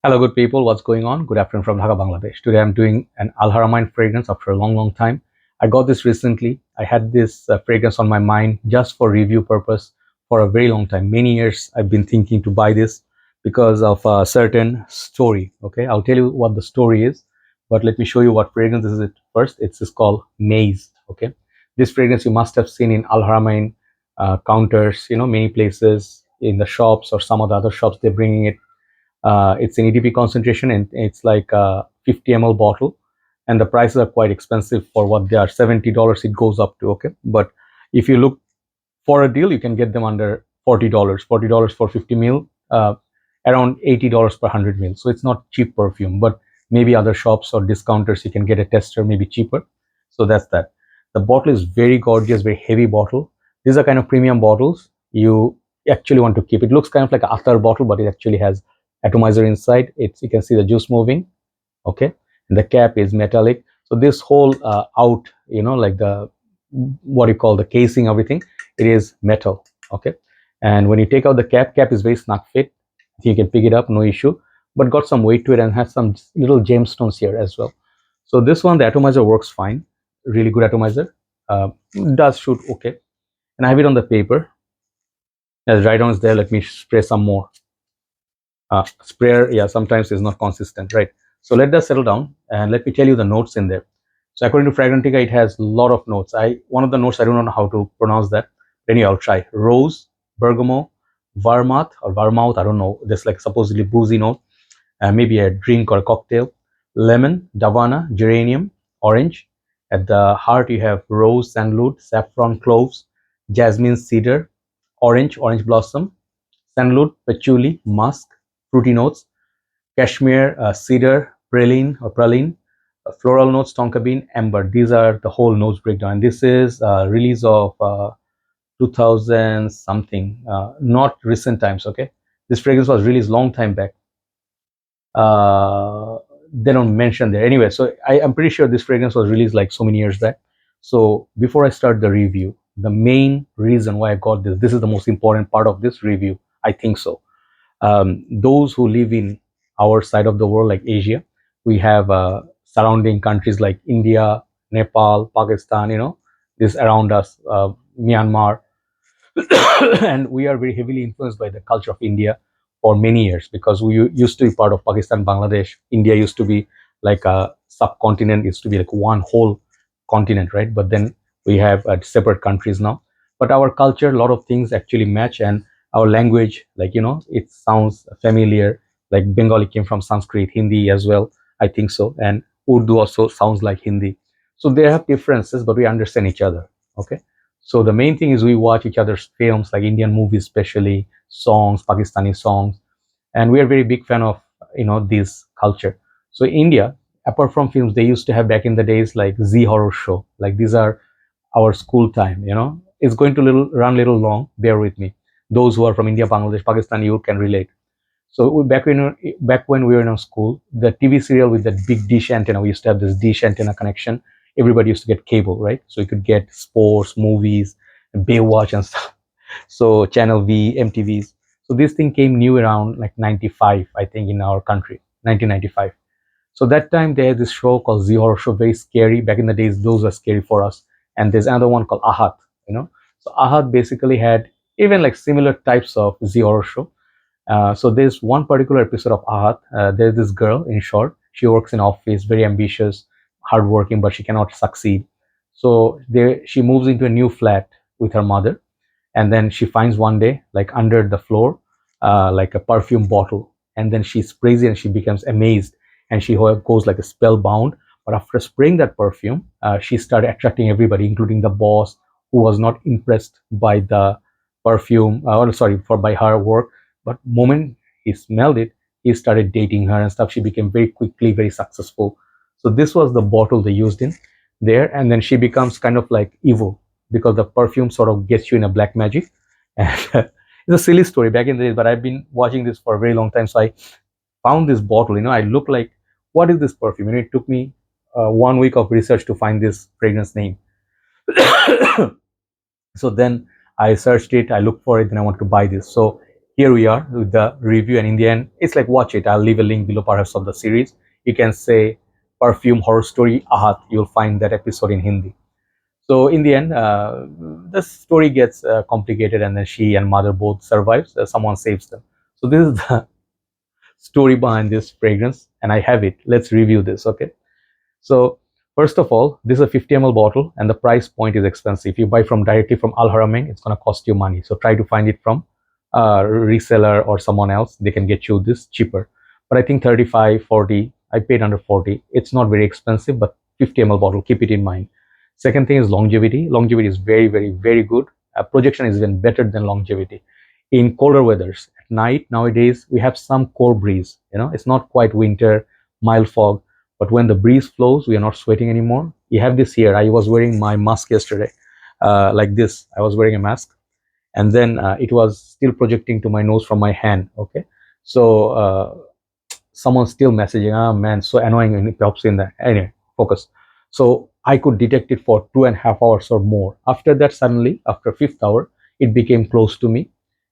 Hello, good people. What's going on? Good afternoon from Dhaka, Bangladesh. Today I'm doing an Haramain fragrance after a long time. I got this recently. I had this fragrance on my mind just for review purpose for a very long time. Many years I've been thinking to buy this because of a certain story. Okay, I'll tell you what the story is, but let me show you what fragrance is it first. It's just called Maze. Okay, this fragrance you must have seen in Haramain counters. Many places in the shops or some of the other shops they're bringing it. It's an EDP concentration and it's like a 50 ml bottle, and the prices are quite expensive for what they are. $70 it goes up to. Okay, but if you look for a deal, you can get them under $40. $40 for 50 ml, around $80 per 100 ml. So it's not cheap perfume, but maybe other shops or discounters you can get a tester maybe cheaper. So that's that. The bottle is very gorgeous, very heavy bottle. These are kind of premium bottles you actually want to keep. It looks kind of like an Atar bottle, but it actually has atomizer inside. You can see the juice moving. Okay, and the cap is metallic. So this whole out, like the what you call the casing, everything, it is metal. Okay, and when you take out the cap is very snug fit. You can pick it up, no issue, but got some weight to it and has some little gemstones here as well. So this one, the atomizer works fine, really good atomizer. Does shoot okay, and I have it on the paper. As right on is there, let me spray some more. Sprayer, yeah, sometimes is not consistent, right? So let that settle down and let me tell you the notes in there. So according to Fragrantica, it has a lot of notes. One of the notes, I don't know how to pronounce that. Anyway, I'll try. Rose, bergamot, vermouth or vermouth, I don't know. There's like supposedly boozy note, maybe a drink or a cocktail. Lemon, davana, geranium, orange. At the heart, you have rose, sandalwood, saffron, cloves, jasmine, cedar, orange blossom, sandalwood, patchouli, musk, fruity notes, cashmere, cedar, praline, floral notes, tonka bean, amber. These are the whole notes breakdown. And this is a release of 2000 something, not recent times. Okay, this fragrance was released long time back. They don't mention there anyway. So I'm pretty sure this fragrance was released like so many years back. So before I start the review, the main reason why I got this is the most important part of this review. I think so. Those who live in our side of the world, like Asia, we have surrounding countries like India, Nepal, Pakistan, this around us, Myanmar, and we are very heavily influenced by the culture of India for many years because we used to be part of Pakistan, Bangladesh. India used to be like a subcontinent, used to be like one whole continent, right? But then we have separate countries now. But our culture, a lot of things actually match, and our language, like it sounds familiar. Like Bengali came from Sanskrit, Hindi as well, I think so, and Urdu also sounds like Hindi. So they have differences, but we understand each other. Okay. So the main thing is we watch each other's films, like Indian movies, especially songs, Pakistani songs, and we are very big fan of this culture. So India, apart from films, they used to have back in the days like Z horror show. Like these are our school time. It's going to run little long. Bear with me. Those who are from India, Bangladesh, Pakistan, you can relate. So back when we were in school, the TV serial with that big dish antenna, we used to have this dish antenna connection. Everybody used to get cable, right? So you could get sports, movies, Baywatch and stuff. So Channel V, MTVs. So this thing came new around like 95, I think, in our country, 1995. So that time they had this show called Z Horror Show, very scary. Back in the days, those were scary for us. And there's another one called Aahat, So Aahat basically had even like similar types of Z Horror Show. So there's one particular episode of Aahat. There's this girl, in short, she works in office, very ambitious, hardworking, but she cannot succeed. So she moves into a new flat with her mother, and then she finds one day, like under the floor, like a perfume bottle, and then she sprays it, and she becomes amazed, and she goes like a spellbound. But after spraying that perfume, she started attracting everybody, including the boss, who was not impressed by the perfume, or sorry, by her work. But moment he smelled it, he started dating her and stuff. She became very quickly very successful. So this was the bottle they used in there, and then she becomes kind of like evil because the perfume sort of gets you in a black magic. And it's a silly story back in the days, but I've been watching this for a very long time. So I found this bottle. I looked like, what is this perfume? It took me 1 week of research to find this fragrance name. So then I searched it, I looked for it, and I wanted to buy this. So here we are with the review, and in the end, it's like watch it. I'll leave a link below, perhaps, of the series. You can say Perfume Horror Story Aahat. You'll find that episode in Hindi. So in the end, the story gets complicated, and then she and mother both survives. Someone saves them. So this is the story behind this fragrance, and I have it. Let's review this, okay? So first of all, this is a 50 ml bottle, and the price point is expensive. If you buy from directly from Al Haramain, it's going to cost you money. So try to find it from a reseller or someone else. They can get you this cheaper. But I think 35, 40, I paid under 40. It's not very expensive, but 50 ml bottle, keep it in mind. Second thing is longevity. Longevity is very, very, very good. Projection is even better than longevity. In colder weathers, at night nowadays we have some cold breeze. It's not quite winter, mild fog, but when the breeze flows, we are not sweating anymore. You have this here. I was wearing my mask yesterday, like this. I was wearing a mask, and then it was still projecting to my nose from my hand. Okay, so someone's still messaging. Ah, man, so annoying when it pops in there. Anyway, focus. So I could detect it for 2.5 hours or more. After that, suddenly, after fifth hour, it became close to me,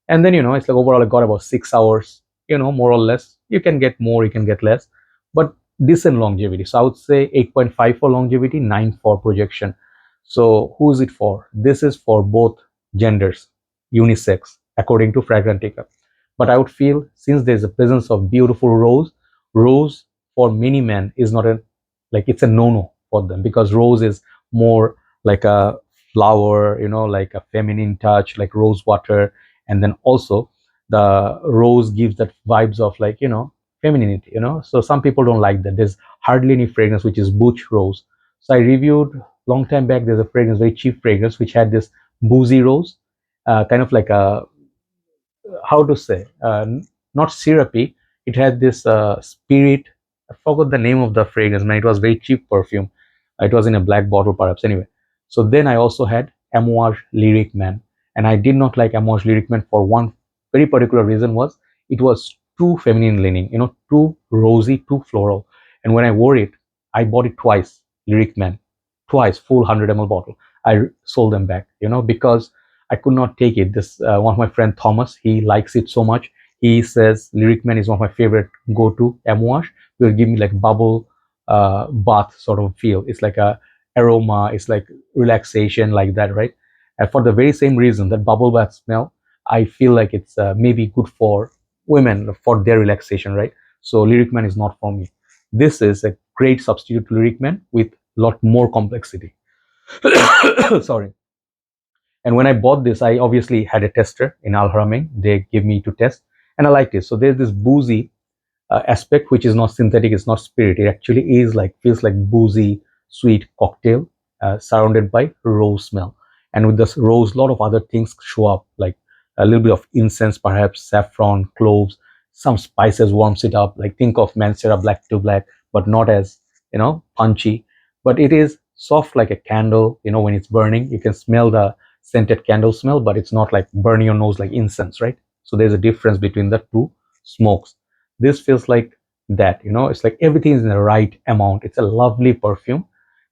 and then it's like overall I got about 6 hours. More or less. You can get more, you can get less, but decent longevity. So I would say 8.5 for longevity, 9 for projection. So who is it for? This is for both genders, unisex, according to Fragrantica. But I would feel, since there's a presence of beautiful rose for many men is not a, like, it's a no-no for them, because rose is more like a flower, like a feminine touch, like rose water. And then also the rose gives that vibes of, like, femininity. So some people don't like that. There's hardly any fragrance which is butch rose. So I reviewed long time back, there's a fragrance, very cheap fragrance, which had this boozy rose, kind of like a, how to say, not syrupy. It had this spirit. I forgot the name of the fragrance, man. It was very cheap perfume. It was in a black bottle, perhaps. Anyway, so then I also had Amouage Lyric Man, and I did not like Amouage Lyric Man for one very particular reason. Was it was too feminine leaning, too rosy, too floral. And when I wore it, I bought it twice. Lyric Man, twice, full 100 ml bottle. I sold them back, because I could not take it. This one of my friend Thomas, he likes it so much. He says Lyric Man is one of my favorite go-to amouage. It will give me like bubble bath sort of feel. It's like a aroma. It's like relaxation, like that, right? And for the very same reason, that bubble bath smell, I feel like it's maybe good for women for their relaxation, right? So Lyric Man is not for me. This is a great substitute to Lyric Man with a lot more complexity. Sorry. And when I bought this, I obviously had a tester in Al Haramain. They gave me to test, and I liked it. So there's this boozy aspect, which is not synthetic, it's not spirit. It actually is like, feels like boozy, sweet cocktail surrounded by rose smell. And with this rose, a lot of other things show up, like a little bit of incense, perhaps saffron, cloves, some spices warms it up. Like think of Mancera Black to Black, but not as punchy. But it is soft like a candle. When it's burning, you can smell the scented candle smell, but it's not like burning your nose like incense, right? So there's a difference between the two smokes. This feels like that. It's like everything is in the right amount. It's a lovely perfume,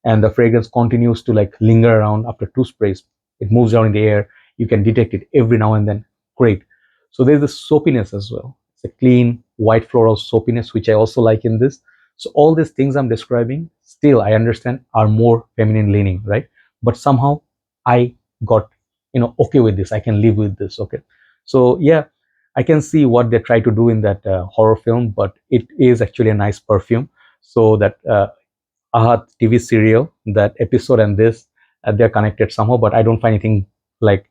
and the fragrance continues to like linger around after two sprays. It moves around in the air. You can detect it every now and then. Great. So there's the soapiness as well. It's a clean white floral soapiness, which I also like in this. So all these things I'm describing, still I understand, are more feminine leaning, right? But somehow I got okay with this. I can live with this. Okay. So yeah, I can see what they try to do in that horror film, but it is actually a nice perfume. So that Aahat TV serial, that episode and this, they're connected somehow, but I don't find anything like,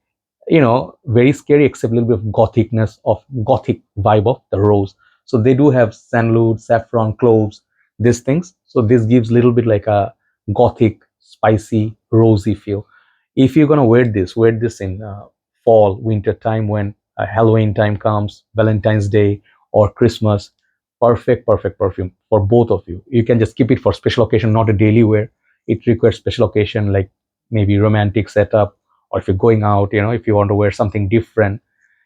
very scary, except a little bit of gothicness, of gothic vibe of the rose. So they do have sandalwood, saffron, cloves, these things. So this gives a little bit like a gothic, spicy, rosy feel. If you're gonna wear this in fall, winter time, when Halloween time comes, Valentine's Day, or Christmas, perfect perfume for both of you. You can just keep it for special occasion, not a daily wear. It requires special occasion, like maybe romantic setup, or if you're going out, if you want to wear something different.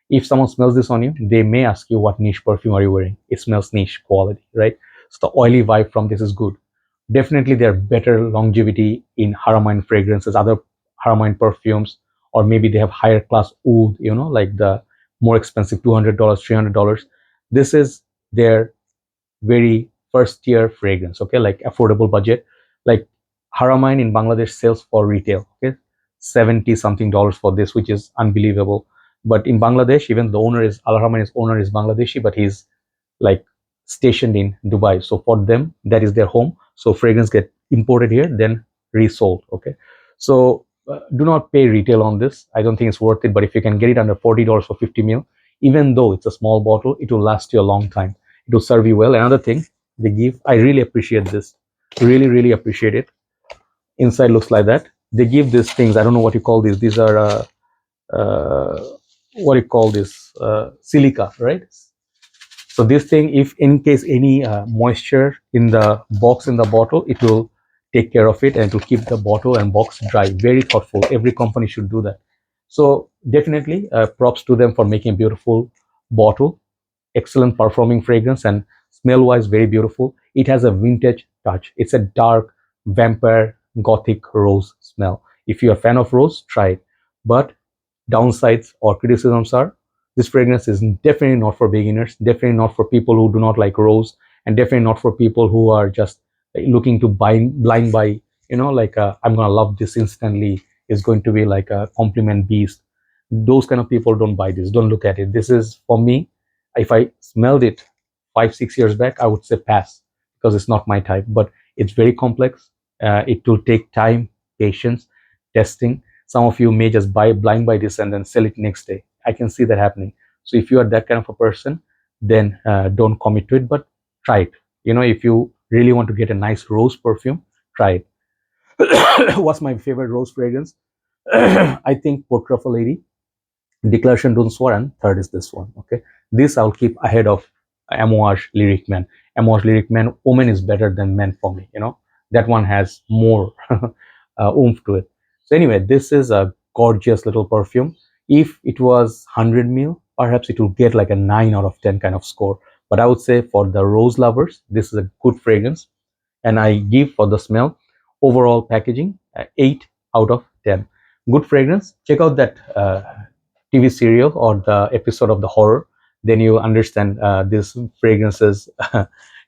If someone smells this on you, they may ask you, what niche perfume are you wearing? It smells niche quality, right? So the oily vibe from this is good. Definitely there are better longevity in Haramain fragrances, other Haramain perfumes, or maybe they have higher class oud, like the more expensive, $200, $300. This is their very first tier fragrance, okay, like affordable budget. Like Haramain in Bangladesh sells for retail, okay, 70 something dollars for this, which is unbelievable. But in Bangladesh, even the owner is Al Haramain's owner is Bangladeshi, but he's like stationed in Dubai. So for them, that is their home. So fragrance get imported here, then resold. Okay, so do not pay retail on this. I don't think it's worth it. But if you can get it under $40 for 50 ml, even though it's a small bottle, it will last you a long time. It will serve you well. Another thing they give, I really appreciate this. Really, really appreciate it. Inside looks like that. They give these things. I don't know what you call these. These are uh, what do you call this? Silica, right? So this thing, if in case any moisture in the box in the bottle, it will take care of it and it will keep the bottle and box dry. Very thoughtful. Every company should do that. So definitely props to them for making a beautiful bottle, excellent performing fragrance, and smell wise very beautiful. It has a vintage touch. It's a dark vampire gothic rose smell. If you're a fan of rose, try it. But downsides or criticisms are, this fragrance is definitely not for beginners, definitely not for people who do not like rose, and definitely not for people who are just looking to buy blind buy, like I'm gonna love this instantly, is going to be like a compliment beast. Those kind of people don't buy this, don't look at it. This is for me. If I smelled it 5 6 years back, I would say pass, because it's not my type. But it's very complex. It will take time, patience, testing. Some of you may just buy blind buy this and then sell it next day. I can see that happening. So if you are that kind of a person, then don't commit to it, but try it. If you really want to get a nice rose perfume, try it. What's my favorite rose fragrance? I think Portrait Lady, Declaration Don't Swear, and third is this one. Okay, this I'll keep ahead of Amouage Lyric Man. Amouage Lyric Man, Woman is better than Men for me. That one has more oomph to it. So anyway, this is a gorgeous little perfume. If it was 100 ml, perhaps it will get like a 9 out of 10 kind of score. But I would say for the rose lovers, this is a good fragrance, and I give for the smell, overall packaging, 8 out of 10. Good fragrance. Check out that TV serial or the episode of the horror. Then you understand this fragrances,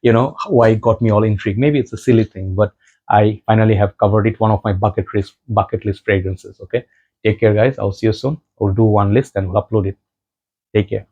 why it got me all intrigued. Maybe it's a silly thing, but I finally have covered it. One of my bucket list fragrances. Okay, take care, guys. I'll see you soon. We'll do one list and we'll upload it. Take care.